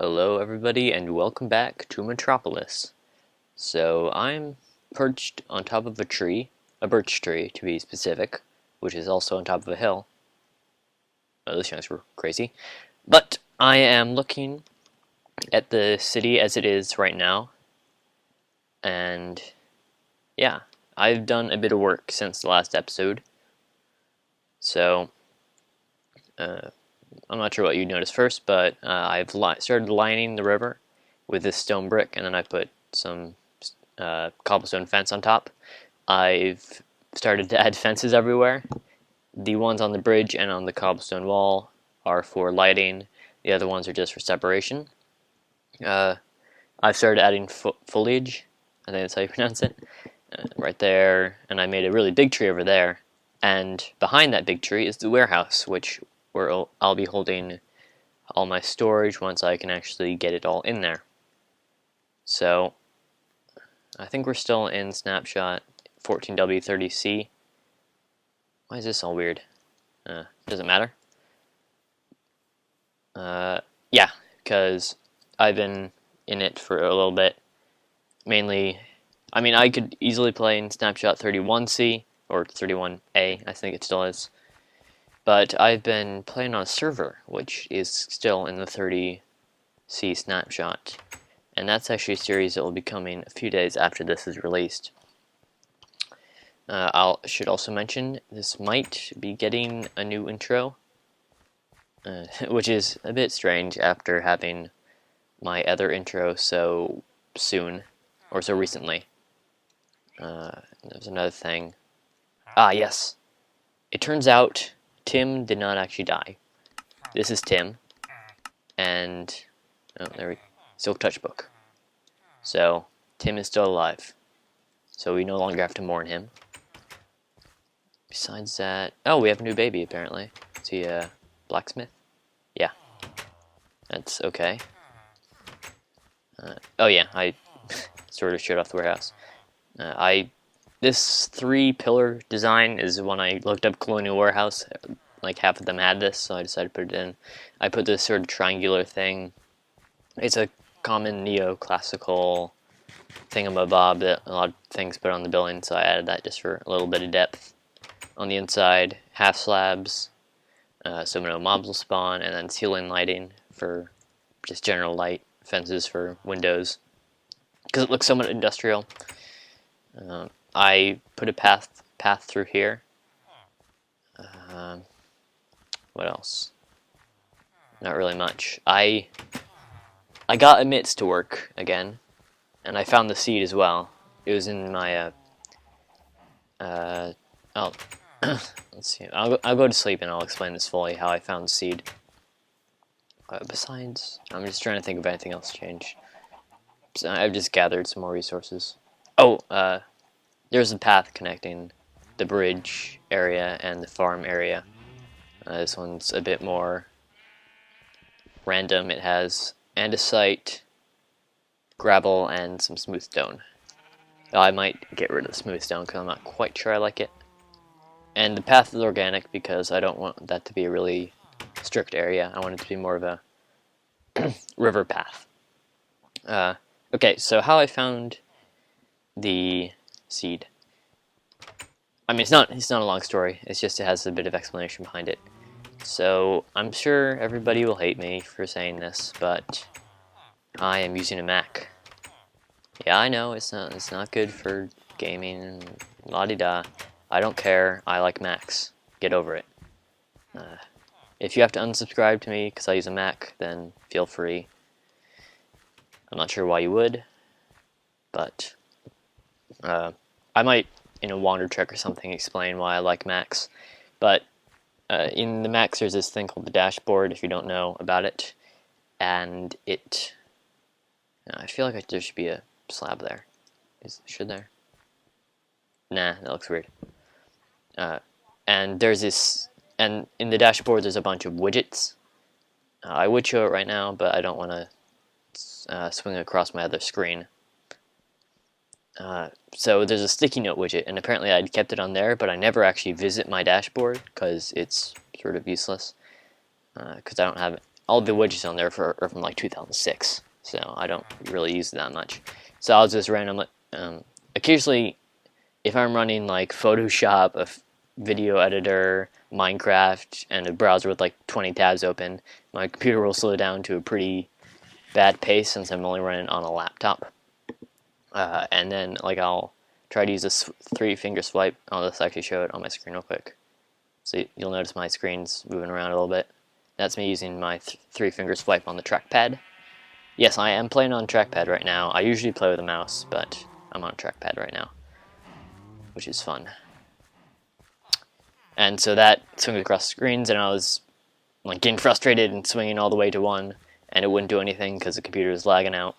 Hello everybody and welcome back to Metropolis. So I'm perched on top of a tree, a birch tree to be specific, which is also on top of a hill. Oh, those youngs were crazy. But I am looking at the city as it is right now, and yeah, I've done a bit of work since the last episode. So, I'm not sure what you noticed first, but I've started lining the river with this stone brick, and then I put some cobblestone fence on top. I've started to add fences everywhere. The ones on the bridge and on the cobblestone wall are for lighting. The other ones are just for separation. I've started adding foliage. I think that's how you pronounce it. Right there, and I made a really big tree over there. And behind that big tree is the warehouse, where I'll be holding all my storage once I can actually get it all in there. So I think we're still in snapshot 14W30C. Why is this all weird? Doesn't matter. Yeah, because I've been in it for a little bit. Mainly, I mean, I could easily play in snapshot 31C or 31A, I think it still is. But I've been playing on a server, which is still in the 30C snapshot. And that's actually a series that will be coming a few days after this is released. Should also mention, this might be getting a new intro, which is a bit strange after having my other intro so soon, or so recently. There's another thing. Ah, yes. It turns out Tim did not actually die. This is Tim, and Silk Touch Book. So Tim is still alive. So we no longer have to mourn him. Besides that, oh, we have a new baby apparently. Is he a blacksmith? Yeah, that's okay. Oh yeah, I sort of showed off the warehouse. This 3-pillar design is when I looked up Colonial Warehouse. Like half of them had this, so I decided to put it in. I put this sort of triangular thing. It's a common neoclassical thingamabob that a lot of things put on the building, so I added that just for a little bit of depth. On the inside, half slabs, so no mobs will spawn, and then ceiling lighting for just general light, fences for windows, because it looks somewhat industrial. I put a path through here. What else? Not really much. I got emits to work again, and I found the seed as well. It was in my oh, let's see. I'll go to sleep and I'll explain this fully how I found the seed. Besides, I'm just trying to think of anything else changed. So I've just gathered some more resources. Oh, there's a path connecting the bridge area and the farm area. This one's a bit more random. It has andesite, gravel, and some smooth stone. I might get rid of the smooth stone because I'm not quite sure I like it. And the path is organic because I don't want that to be a really strict area. I want it to be more of a river path. Okay, so how I found the seed. I mean, it's not a long story. It's just it has a bit of explanation behind it. So I'm sure everybody will hate me for saying this, but I am using a Mac. Yeah, I know it's not good for gaming and la-di-da. I don't care. I like Macs. Get over it. If you have to unsubscribe to me because I use a Mac, then feel free. I'm not sure why you would, but I might, in a wander trek or something, explain why I like Macs. But in the Macs, there's this thing called the dashboard, if you don't know about it, and it... I feel like there should be a slab there. Should there? Nah, that looks weird. And there's this... And in the dashboard, there's a bunch of widgets. I would show it right now, but I don't want to swing across my other screen. So there's a sticky note widget, and apparently I'd kept it on there, but I never actually visit my dashboard because it's sort of useless. Because I don't have all the widgets on there are from like 2006, so I don't really use it that much. So I'll just randomly, occasionally, if I'm running like Photoshop, a video editor, Minecraft, and a browser with like 20 tabs open, my computer will slow down to a pretty bad pace since I'm only running on a laptop. And then like I'll try to use this 3-finger swipe. I'll just actually show it on my screen real quick. So you'll notice my screen's moving around a little bit. That's me using my 3-finger swipe on the trackpad. Yes, I am playing on trackpad right now. I usually play with a mouse, but I'm on trackpad right now, which is fun. And so that swings across screens, and I was like getting frustrated and swinging all the way to 1, and it wouldn't do anything because the computer was lagging out.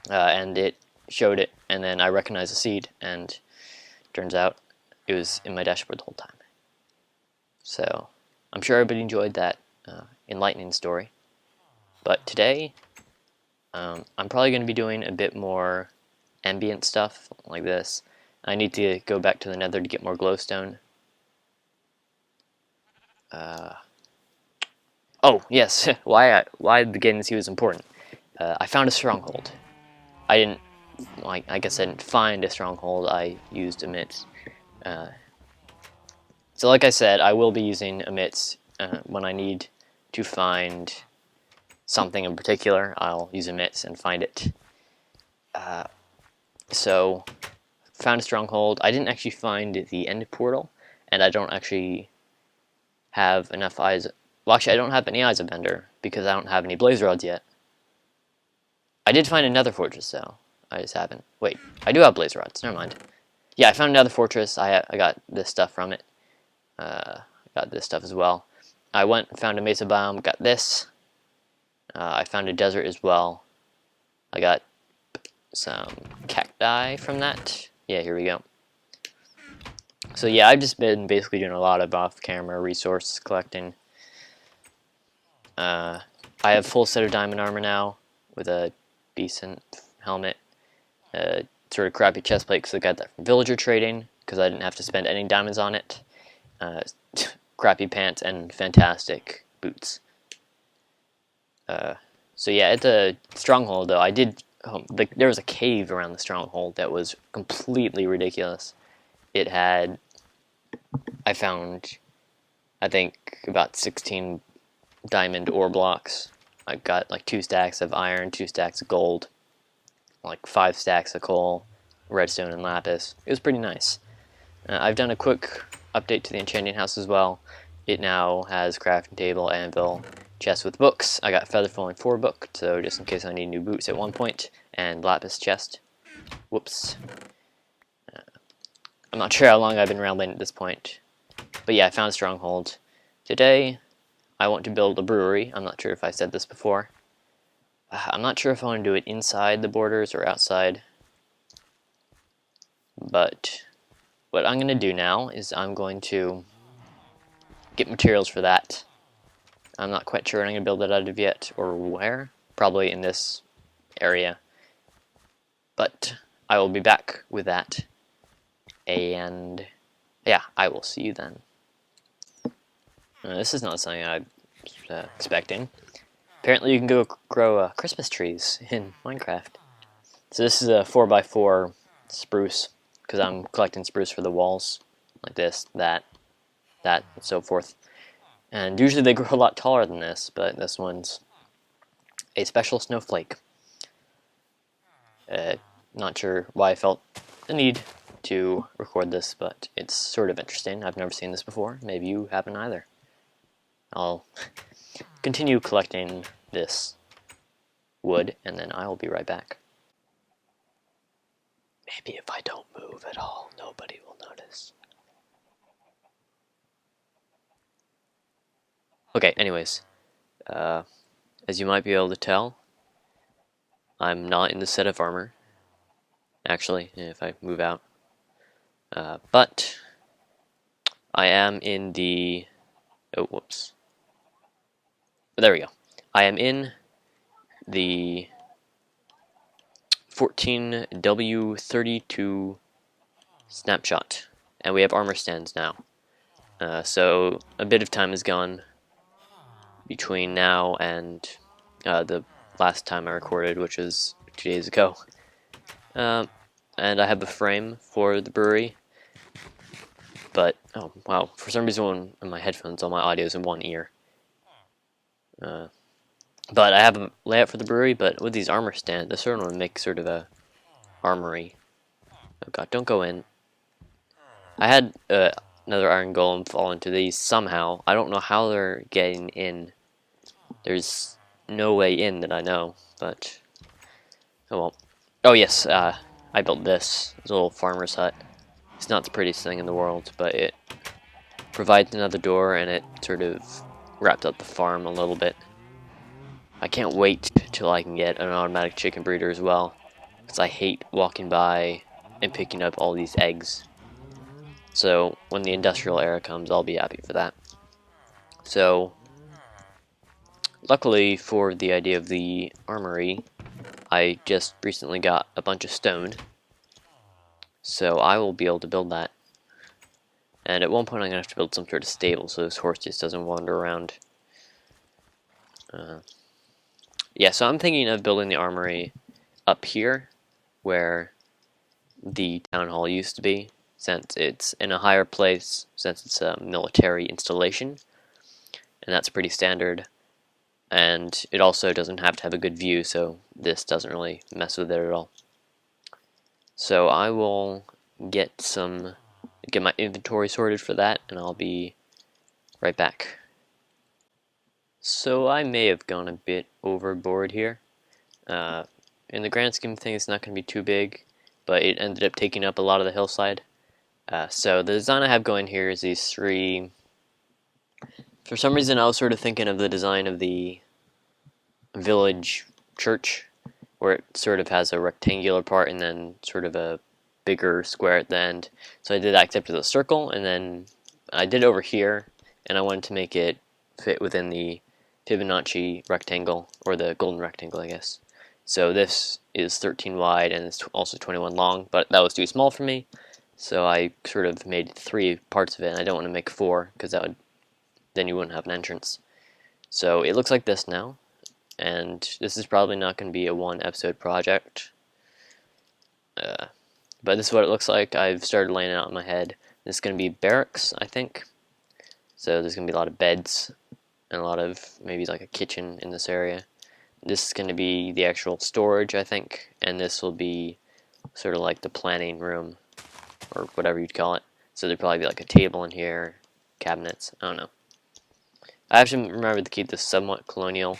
And it showed it, and then I recognized the seed, and turns out it was in my dashboard the whole time. So I'm sure everybody enjoyed that enlightening story. But today, I'm probably going to be doing a bit more ambient stuff like this. I need to go back to the nether to get more glowstone. Oh, yes, why the getting to was important. I found a stronghold. I guess I didn't find a stronghold, I used emits. So like I said, I will be using emits when I need to find something in particular. I'll use emits and find it. So, found a stronghold. I didn't actually find the end portal, and I don't actually have enough eyes. Well, actually, I don't have any eyes of Bender because I don't have any blaze rods yet. I did find another fortress though. I just haven't. Wait, I do have blaze rods. Never mind. Yeah, I found another fortress. I got this stuff from it. I got this stuff as well. I went and found a mesa biome. Got this. I found a desert as well. I got some cacti from that. Yeah, here we go. So yeah, I've just been basically doing a lot of off-camera resource collecting. I have a full set of diamond armor now with a decent helmet. Sort of crappy chestplate because I got that from villager trading because I didn't have to spend any diamonds on it. Crappy pants and fantastic boots. So yeah, at the stronghold though, I did. There was a cave around the stronghold that was completely ridiculous. It had. I found, I think, about 16 diamond ore blocks. I got like 2 stacks of iron, 2 stacks of gold, like 5 stacks of coal, redstone, and lapis. It was pretty nice. I've done a quick update to the enchanting house as well. It now has crafting table, anvil, chest with books. I got feather falling 4 book, so just in case I need new boots at one point, and lapis chest. Whoops. I'm not sure how long I've been rambling at this point. But yeah, I found a stronghold. Today, I want to build a brewery. I'm not sure if I said this before. I'm not sure if I want to do it inside the borders or outside. But what I'm going to do now is I'm going to get materials for that. I'm not quite sure what I'm going to build it out of yet or where. Probably in this area. But I will be back with that. And yeah, I will see you then. This is not something I was expecting. Apparently you can go grow Christmas trees in Minecraft. So this is a 4x4 spruce, because I'm collecting spruce for the walls, like this, that, and so forth. And usually they grow a lot taller than this, but this one's a special snowflake. Not sure why I felt the need to record this, but it's sort of interesting. I've never seen this before. Maybe you haven't either. I'll continue collecting this wood, and then I will be right back. Maybe if I don't move at all, nobody will notice. Okay, anyways. As you might be able to tell, I'm not in the set of armor. Actually, if I move out. But I am in the... Oh, whoops. There we go. I am in the 14W32 snapshot, and we have armor stands now. So a bit of time has gone between now and the last time I recorded, which was 2 days ago. And I have a frame for the brewery, but oh wow, for some reason in my headphones all my audio is in one ear. But I have a layout for the brewery, but with these armor stands, I sort of want to make sort of a armory. Oh god, don't go in. I had another iron golem fall into these somehow. I don't know how they're getting in. There's no way in that I know, but oh well. Oh yes, I built this. It's a little farmer's hut. It's not the prettiest thing in the world, but it provides another door, and it sort of wrapped up the farm a little bit. I can't wait till I can get an automatic chicken breeder as well, because I hate walking by and picking up all these eggs. So when the industrial era comes, I'll be happy for that. So luckily for the idea of the armory, I just recently got a bunch of stone, so I will be able to build that. And at one point I'm going to have to build some sort of stable so this horse just doesn't wander around. Yeah, so I'm thinking of building the armory up here where the town hall used to be, since it's in a higher place, since it's a military installation, and that's pretty standard. And it also doesn't have to have a good view, so this doesn't really mess with it at all. So I will get my inventory sorted for that, and I'll be right back. So I may have gone a bit overboard here. In the grand scheme of things, it's not going to be too big, but it ended up taking up a lot of the hillside. So the design I have going here is these three. For some reason, I was sort of thinking of the design of the village church, where it sort of has a rectangular part and then sort of a bigger square at the end. So I did that except as a circle, and then I did it over here, and I wanted to make it fit within the Fibonacci rectangle, or the golden rectangle, I guess. So this is 13 wide and it's also 21 long, but that was too small for me, so I sort of made 3 parts of it, and I don't want to make 4, because then you wouldn't have an entrance. So it looks like this now, and this is probably not going to be a 1-episode project, but this is what it looks like. I've started laying it out in my head. This is going to be barracks, I think, so there's going to be a lot of beds, and a lot of, maybe like a kitchen in this area. This is going to be the actual storage, I think, and this will be sort of like the planning room, or whatever you'd call it. So there'd probably be like a table in here, cabinets, I don't know. I have to remember to keep this somewhat colonial.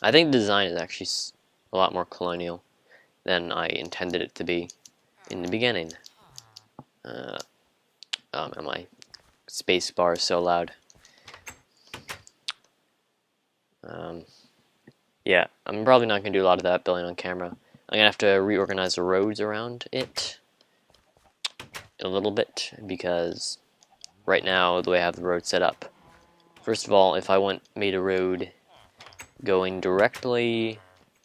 I think the design is actually a lot more colonial than I intended it to be in the beginning. My space bar is so loud. Yeah, I'm probably not going to do a lot of that building on camera. I'm going to have to reorganize the roads around it a little bit, because right now, the way I have the road set up, first of all, if I made a road going directly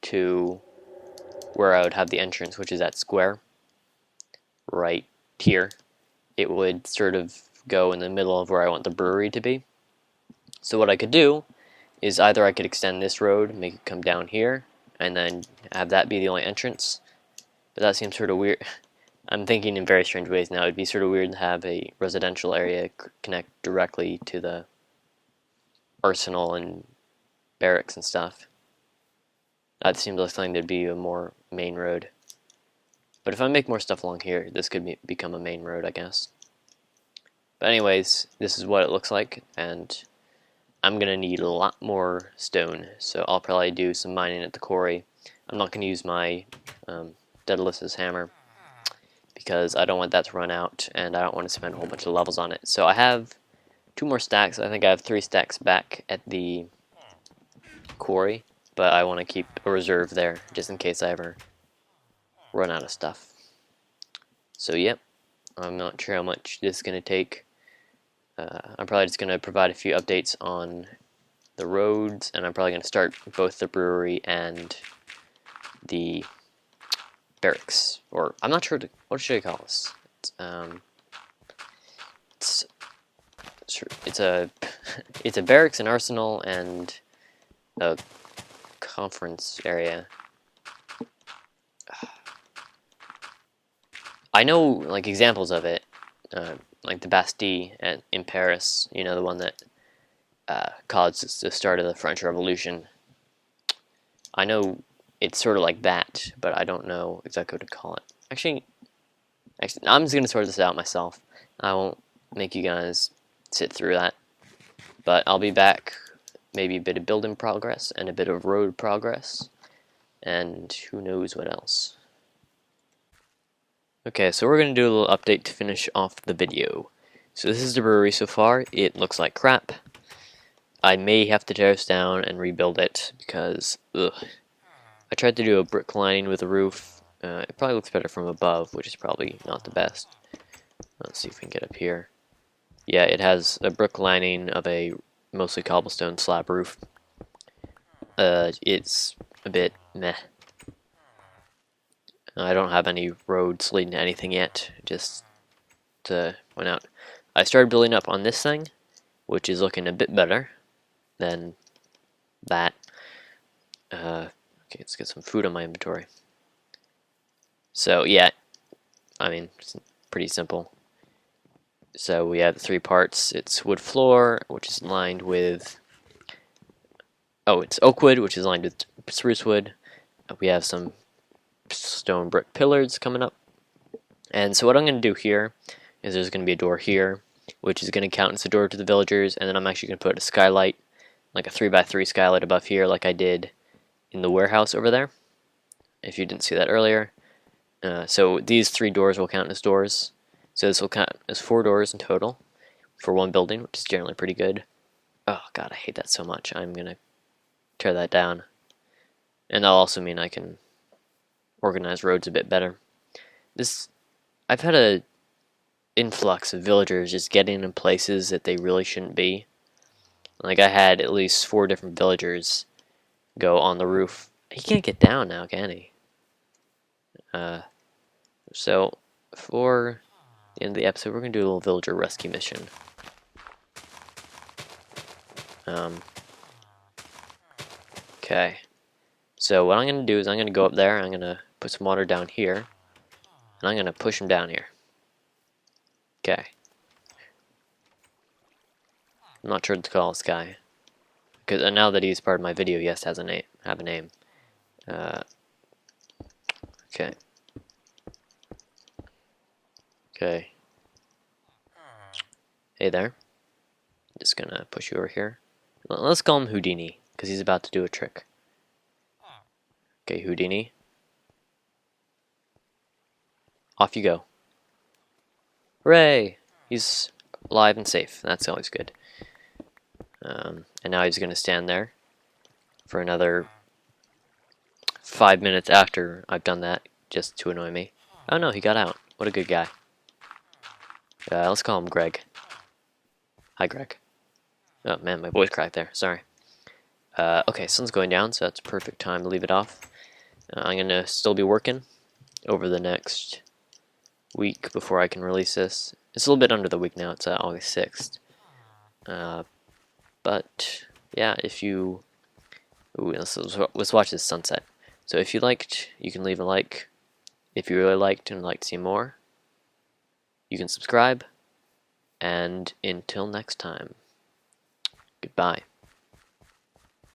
to where I would have the entrance, which is that square right here, it would sort of go in the middle of where I want the brewery to be. So what I could do is either I could extend this road, make it come down here, and then have that be the only entrance. But that seems sort of weird. I'm thinking in very strange ways now. It'd be sort of weird to have a residential area connect directly to the arsenal and barracks and stuff. That seems like something that'd be a more main road. But if I make more stuff along here, this could become a main road, I guess. But anyways, this is what it looks like, and I'm going to need a lot more stone, so I'll probably do some mining at the quarry. I'm not going to use my Daedalus's hammer, because I don't want that to run out, and I don't want to spend a whole bunch of levels on it. So I have 2 more stacks. I think I have 3 stacks back at the quarry, but I want to keep a reserve there, just in case I ever run out of stuff. So yep, I'm not sure how much this is going to take. I'm probably just going to provide a few updates on the roads, and I'm probably going to start both the brewery and the barracks, or I'm not sure what should I call this. It's it's a it's a barracks, an arsenal, and a conference area. I know like examples of it, like the Bastille in Paris. You know, the one that caused the start of the French Revolution. I know it's sort of like that, but I don't know exactly what to call it. Actually, I'm just gonna sort this out myself. I won't make you guys sit through that, but I'll be back. Maybe a bit of building progress and a bit of road progress, and who knows what else. Okay, so we're going to do a little update to finish off the video. So this is the brewery so far. It looks like crap. I may have to tear this down and rebuild it because, ugh. I tried to do a brick lining with a roof. It probably looks better from above, which is probably not the best. Let's see if we can get up here. Yeah, it has a brick lining of a mostly cobblestone slab roof. It's a bit meh. I don't have any roads leading to anything yet, just to point out. I started building up on this thing, which is looking a bit better than that. Okay, let's get some food on my inventory. So yeah, I mean, it's pretty simple. So we have 3 parts. It's wood floor, which is lined with, it's oak wood, which is lined with spruce wood. We have some stone brick pillars coming up. And so what I'm going to do here is there's going to be a door here, which is going to count as a door to the villagers, and then I'm actually going to put a skylight, like a 3x3 skylight above here, like I did in the warehouse over there, if you didn't see that earlier. So these 3 doors will count as doors. So this will count as 4 doors in total for one building, which is generally pretty good. Oh god, I hate that so much. I'm going to tear that down. And that'll also mean I can organize roads a bit better. I've had a influx of villagers just getting in places that they really shouldn't be. Like I had at least 4 different villagers go on the roof. He can't get down now, can he? So for the end of the episode, we're gonna do a little villager rescue mission. Okay. So what I'm gonna do is I'm gonna go up there. I'm gonna put some water down here, and I'm gonna push him down here. Okay. I'm not sure what to call this guy, because now that he's part of my video, he has to have a name. Okay. Okay. Hey there. Just gonna push you over here. Let's call him Houdini, because he's about to do a trick. Okay, Houdini. Off you go. Hooray! He's alive and safe. That's always good. And now he's gonna stand there for another 5 minutes after I've done that, just to annoy me. Oh no, he got out. What a good guy. Let's call him Greg. Hi, Greg. Oh man, my voice cracked there. Sorry. Okay, sun's going down, so that's a perfect time to leave it off. I'm gonna still be working over the next week before I can release this. It's a little bit under the week now. It's August 6th. But yeah, if you let's watch this sunset. So if you liked, you can leave a like. If you really liked and would like to see more, you can subscribe. And until next time, goodbye.